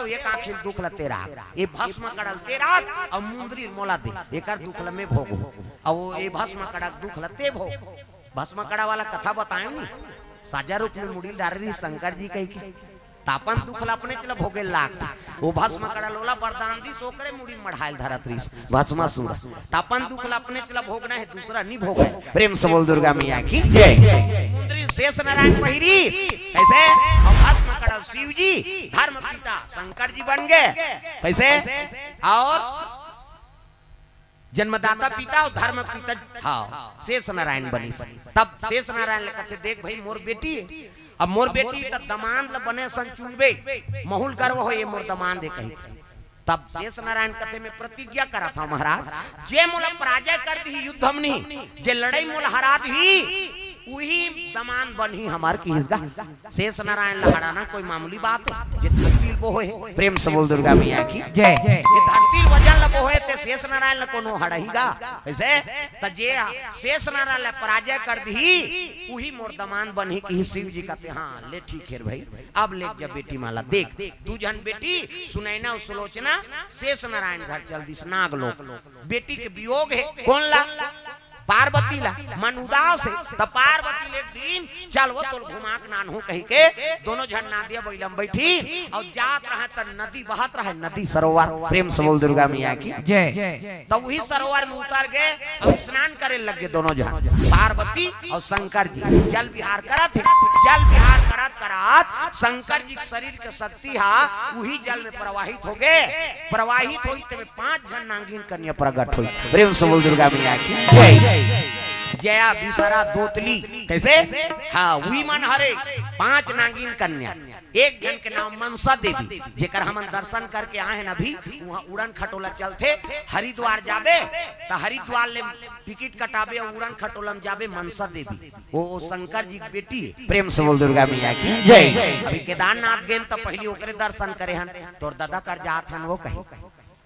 एक आंखिल दुख ल तेरा ये भस्म कड़ल तेरा और मुंदरी मोला दे एकर दुख ल में भोगो और वो ये भस्म कड़ा दुख ल ते भोग भस्म कड़ा वाला कथा बताए नी साजा रूप में मुड़ी डाल रही शंकर जी कही की तापन दुख ला अपने चला भोगे लाग वो भस्म कड़ा लोला वरदान दी सोकरे मुड़ी मढ़ाइल धरत्रीस भस्मासुर तापन दुख ला अपने चला भोगना है दूसरा नहीं भोगे प्रेम से बोल दुर्गा मैया की जय मुंदरी शेष नारायण पहिरी कैसे और भस्म कड़ा शिव जी धर्म पिता शंकर जी बन गए कैसे और जन्मदाता पिता और धर्म पिता हाँ शेष नारायण बनी तब शेष नारायण कहते देख भाई मोर बेटी अब मोर बेटी तब दमान ल बने संचुनबे महुल गर्व हो ये मोर दमान दे कही तब शेष नारायण कथे में प्रतिज्ञा करा था महाराज जे मोला पराजय कर दी युद्ध हमनी जे लड़ाई मोला हरा दी वही दमान बनी हमार की हिस्सा शेष नारायण लहराना कोई मामूली बात है जे धरती वो है प्रेम से बोल दुर्गा मैया की जय ये धरती वजन लगो है ते शेष नारायण ल कोनो हड़हीगा ऐसे त जे शेष नारायण ल पराजय कर दी वही मोर दमान बनी की शिव जी कहते हां ले ठीक है भाई अब ले जब बेटी माला देख तू जन बेटी सुनैना सुलोचना शेष नारायण घर चल दिस नागलोक बेटी के वियोग है कौन ला पार्वती ला मन उदास है तब पार्वती ले एक दिन चल वो तो घुमाक नान हो कही के दोनों जन नादिया बैलम बैठी और जात रहे त नदी बहत रहे नदी सरोवर प्रेम से बोल दुर्गा मैया की जय तब वही सरोवर में उतर गए और स्नान करे लग गए दोनों जन पार्वती और शंकर जी जल विहार करत जल विहार करत करत शंकर जी शरीर के शक्ति हा वही जल में प्रवाहित हो गए प्रवाहित हुई तब 5 जन नागिन कन्या प्रकट हुई प्रेम से बोल दुर्गा मैया की जय जया विसरा दोतली कैसे हाँ वही मन हरे 5 नागिन कन्या एक जन के नाम मनसा देवी जेकर हम दर्शन करके आए हैं अभी वहाँ उड़न खटोला चलते हरिद्वार जाबे तो हरिद्वार ले टिकट कटाबे और उड़न खटोला में जाबे मनसा देवी वो शंकर जी की बेटी प्रेम से बोल दुर्गा मैया की जय अभी केदारनाथ गए तो पहले ओकरे दर्शन करे हन तोर दादा कर जात हन वो कही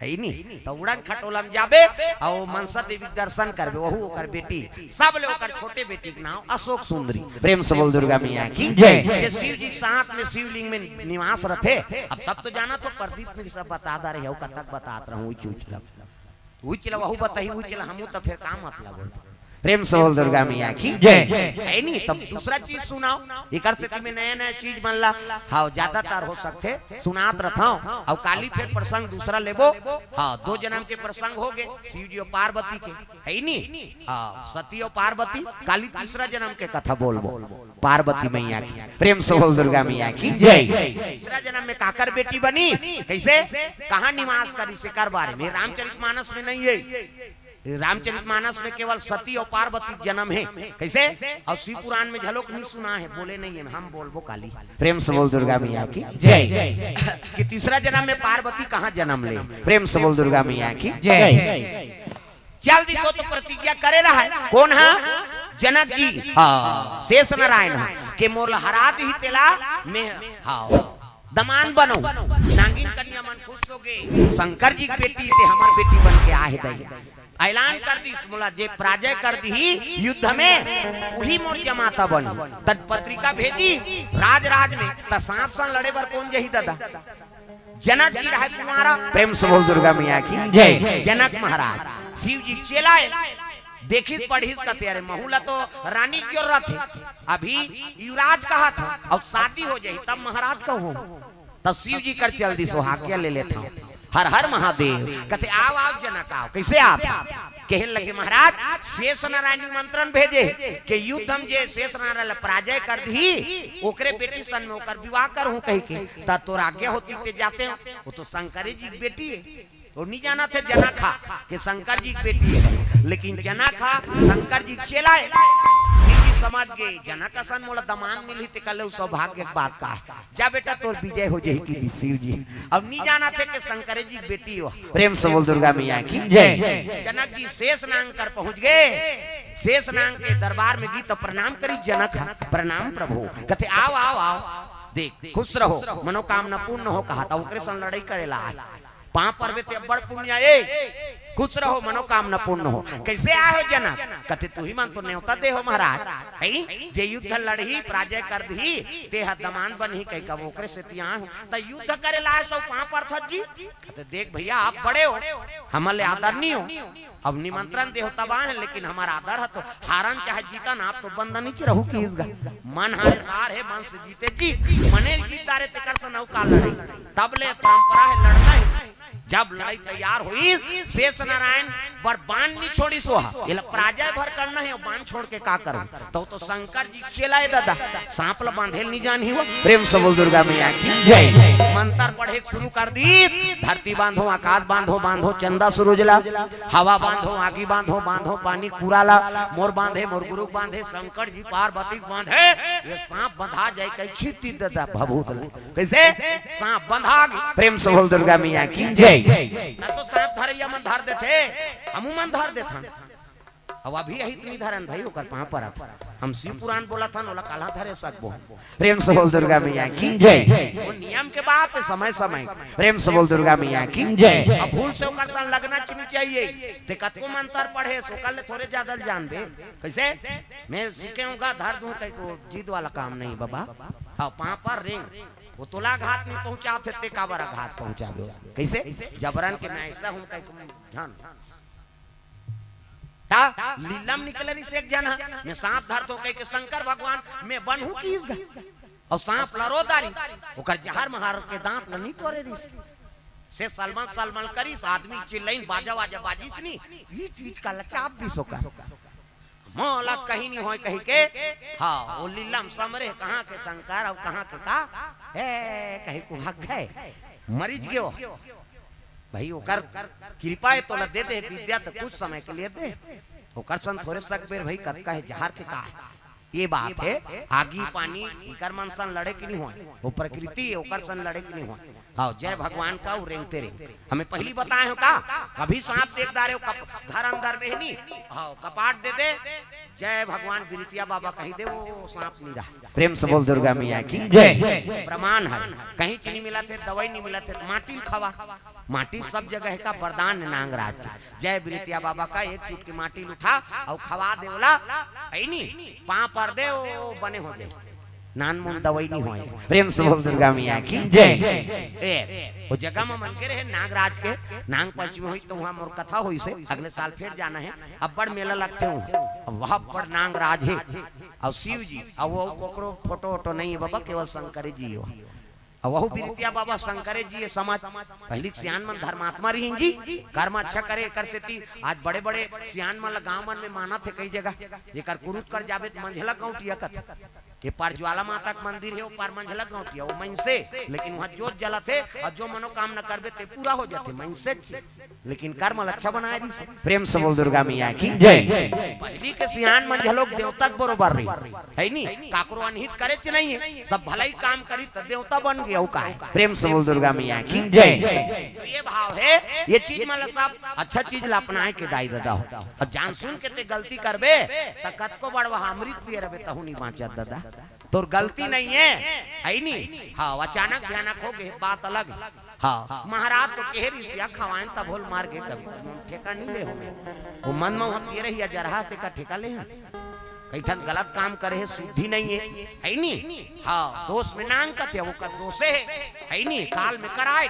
है नहीं तो उड़न खटोला में जाबे और मनसा देवी दर्शन करबे वहू ओकर बेटी सब लोग ओकर छोटे बेटी के नाम अशोक सुंदरी प्रेम से बोल दुर्गा मैया की जय ये शिव जी के साथ में शिवलिंग में निवास रथे अब सब तो जाना तो प्रदीप में सब बता दा रहे हो कतक बतात रहूं उचला वहू बताई उचला हमू तो फिर काम मतलब प्रेम से बोल दुर्गा मैया की जय है नहीं तब दूसरा चीज सुनाओ एकर से में नया नया चीज बनला हाँ ज्यादातर हो सकते सुनात रहा और काली फिर प्रसंग दूसरा लेबो हाँ 2 जन्म के प्रसंग हो गए शिव जी और पार्वती के है नहीं हाँ सती और पार्वती काली तीसरा जन्म के कथा बोलबो पार्वती मैया की प्रेम से बोल दुर्गा मैया की जय तीसरा जन्म में काकर बेटी बनी कैसे कहाँ निवास करी से कर बारे में रामचरितमानस में नहीं है रामचरितमानस में केवल सती और पार्वती जन्म है कैसे और शिव पुराण में झलक नहीं सुना है बोले नहीं है हम बोलबो काली प्रेम से बोल दुर्गा मैया की जय कि तीसरा जन्म में पार्वती कहाँ जन्म ले प्रेम से बोल दुर्गा मैया की जय चल दी तो प्रतिज्ञा करे रहा है कौन है जनक जी शेष नारायण के मोर हरा दी तेला में दमान बनो नागिन कन्या मन खुश हो गए शंकर जी की बेटी थे हमार बेटी बन के आहे दई ऐलान कर दी मोला जे पराजय कर दी युद्ध में वही मोर जमाता बन तद पत्रिका भेजी राज में तसाप सन लड़े बर कौन जही दादा जनक जी रहे तुम्हारा प्रेम से बोल दुर्गा मैया की जय जनक महाराज शिव जी चेला देखी पढ़ी कहते अरे महुला तो रानी क्यों रथे अभी युवराज कहा था और शादी हो जाए तब महाराज कहूँ तब शिव जी कर चल दी सुहागिया ले लेता हर हर महादेव कहते आओ आओ जनक आओ कैसे आप कहने लगे महाराज शेष नारायण निमंत्रण भेजे के युद्ध हम जे शेष नारायण पराजय कर दी ओकरे बेटी सन में ओकर विवाह करूं कह के ता तोर आज्ञा होती ते जाते हो वो तो शंकर जी की बेटी है तो नहीं जाना थे जनक के शंकर जी की बेटी है लेकिन जनक शंकर जी चेला है समझ गए जनक सन मोला दमान मिली ते कल सौभाग्य की बात का जा बेटा तोर विजय हो जाई की शिव जी अब नहीं जाना थे कि शंकर जी की बेटी हो प्रेम से बोल दुर्गा मैया की जय जनक जी शेष नांग कर पहुंच गए शेष नांग के दरबार में गीत प्रणाम करी जनक प्रणाम प्रभु कहते आओ आओ आओ देख खुश रहो मनोकामना पूर्ण हो कहा था ओकरे संग लड़ाई करेला पां पर्वत बड़ पुण्य खुश रहो मनोकामना पूर्ण हो। कैसे आए हो जनक? कहते तू ही मन तो न्योता दे हो महाराज है जे युद्ध लड़ही पराजय कर दी ते दमान बनही कह का ओकरे से तिया हो त युद्ध करे लाए सो कहां पर था जी? कहते देख भैया आप बड़े हो हमले आदरणीय हो अब निमंत्रण दे हो तबा है लेकिन हमारा आदर है तो हारन चाहे जीतन आप तो बंधन नीचे रहू की इसगा मन है सार है मन से जीते जी मने जीत दारे तेकर से नौका लड़े तब ले परंपरा है लड़ना है। जब लड़ाई तैयार हुई शेष नारायण पर बाण नहीं छोड़ी सोहा ये पराजय भर करना है बाण छोड़ के का करूं तो शंकर जी चलाए दादा सांप ला बांधे नहीं जानी हो। प्रेम से बोल दुर्गा मैया की जय। मंत्र पढ़े शुरू कर दी धरती बांधो आकाश बांधो बांधो चंदा सूरज ला हवा बांधो आगी बांधो बांधो पानी पूरा ला मोर बांधे मोर गुरु बांधे शंकर जी पार्वती बांधे ये सांप बंधा जाए कैसी तीर दादा भभूत कैसे सांप बंधा। प्रेम से बोल दुर्गा मैया की जय। ना तो सांप धरैया मन धर देते हमू मन धर देथा अब अभी यही इतनी धरन भाई ओकर पांव पर था हम शिव पुराण बोला था नोला काला धरे सकबो। प्रेम से बोल दुर्गा मैया की जय। वो नियम के बात समय समय प्रेम से बोल दुर्गा मैया की जय। अब भूल से ओकर संग लगना नहीं चाहिए ते कतको मंत्र पढ़े सो कल थोड़े ज्यादा जानबे कैसे मैं सीखेऊंगा धर दूं कहीं को जीत वाला काम नहीं बाबा। हां पांव पर रिंग वो तोला घाट में पहुंचा थे ते काबरा घाट पहुंचा दो कैसे जबरन के मैं ऐसा हूं कहीं ध्यान लीलम निकले रही से एक जना मैं सांप धर तो कह के शंकर भगवान मैं बनहू की इस और सांप लरोदारी ओकर जहर महार के दांत नहीं तोड़े रही से सलमान सलमान करी आदमी चिल्लाइन बाजा बाजा बाजिस नहीं ये चीज का लचाप दिसो का मोला कहीं नहीं होय कहीं के हां वो लीलम समरे कहां के शंकर और कहां के का ए कहीं को भाग गए मरीज गयो भाई ओकर कृपा है तो दे दे विद्या तो कुछ समय के लिए दे ओकर सन थोड़े सक बेर भाई कत का है जहर के का है ये बात है आगी पानी इकर मन सन लड़े की नहीं हो वो प्रकृति है ओकर सन लड़े की नहीं हो। हाँ जय भगवान का वो रेंगते रहे हमें पहली बताए हो का कभी सांप देख दारे घर अंदर में नहीं हाँ कपाट दे दे जय भगवान बिरतिया बाबा कही दे वो सांप नहीं रहा। प्रेम से बोल दुर्गा मैया की जय। प्रमाण है कहीं चीनी मिला थे दवाई नहीं मिला थे माटी खावा माटी सब जगह का वरदान है नांगराज का जय बिरतिया बाबा का एक चुटकी माटी उठा और खवा देवला नहीं पांव पर दे वो बने हो दे नान मुन दवाई नहीं होए। प्रेम से बोल दुर्गा मैया की जय। वो जगह में मन के रहे नागराज के नांग पंचमी हुई तो वहाँ मोर कथा हुई से अगले साल फिर जाना है अब बड़ मेला लगते हूँ वहाँ बड़ नागराज है और शिव जी और वो कोकरो फोटो वोटो नहीं है बाबा केवल शंकर जी हो और वह बिरतिया बाबा शंकर जी समाज पहली सियान मन धर्मात्मा रही जी कर्म अच्छा करे कर सेती आज बड़े बड़े सियान मन गांव मन में माना थे कई जगह जेकर कुरुत कर जाबे मंझला गांवटिया कथा ये पार ज्वाला माता का मंदिर है वो पार मंझला गांवटिया वो मन से लेकिन वहाँ जोत जला थे और जो मनोकामना करबे ते पूरा हो जाते मन से लेकिन कर्म अच्छा बनाए दी से। प्रेम से बोल दुर्गा मैया की जय। पहली के सियान मंझलोक देवता बरोबर रही है नहीं काकरो अनहित करे च नहीं है सब भलाई काम करी तो देवता बन गया का। प्रेम से बोल दुर्गा मैया की जय। तो ये भाव है ये चीज मतलब सब अच्छा चीज ला अपनाए के दाई दादा हो और जान सुन के ते गलती करबे त कतको बड़वा अमृत पिए रबे तहु नहीं बाँचत दादा तोर गलती नहीं है नहीं। हाँ अचानक भयानक हो गए बात अलग। हाँ महाराज तो कह रिसिया खवाएं तब होल मार के कभी ठेका नहीं ले हो वो मन में हम ये रही जरहा ते का ठेका ले कई ठन गलत काम करे है शुद्धि नहीं है नहीं। हाँ दोष में नांग कथे वो कर दोषे है नहीं काल में कराए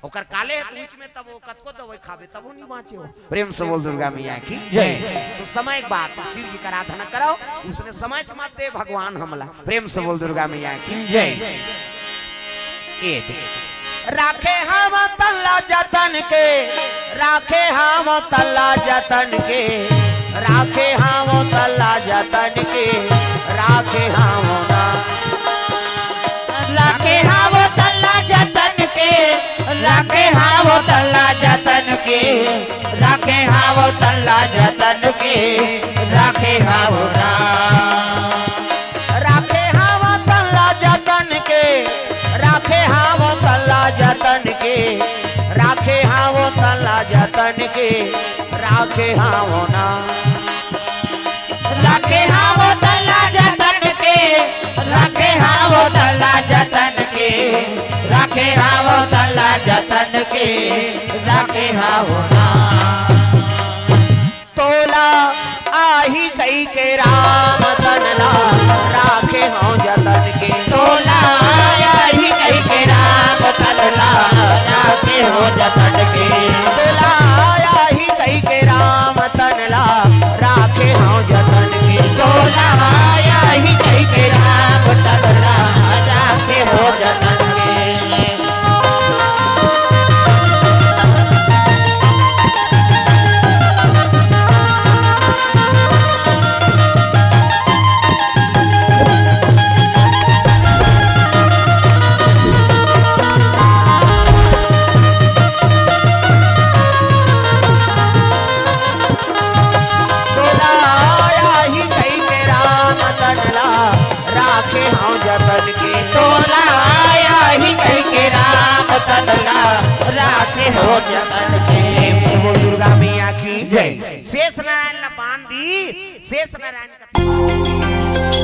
ओकर काले है बीच में तब वो कतको दवाई खाबे तब वो नहीं बाँचे हो। प्रेम से बोल दुर्गा मैया की जय। तो समय एक बात शिव जी का आराधना कराओ उसने समय मत दे भगवान हमला। प्रेम से बोल दुर्गा मैया की जय। राखे हम तल्ला जतन के राखे हम तल्ला जतन के राखे हम तल्ला जतन के राखे हम राखे हम तल्ला जतन के राखे हाव तल्ला जतन के राखे हाव तल्ला जतन के राखे हाव राखे हाव तल्ला जतन के राखे हाव तल्ला जतन के राखे हाव तल्ला जतन के राखे हाव ना राखे हाव तल्ला जतन के राखे हाव तल्ला जतन के राखे हाव तल्ला जतन के राखे हाव ना। के राम तनला राखे हो जतन के तोलाया ही कई के राम तनला राखे हो जतन के तोलाया ही कई के राम तनला राखे हो जतन के तोलाया ही कई के राम तनला राखे हो जतन के राखे हो जतन के तोलाया ही कई के राम तनला राखे हो जतन के वो दुर्गा मैया की जय। शेष नारायण ने बांध दी शेष नारायण का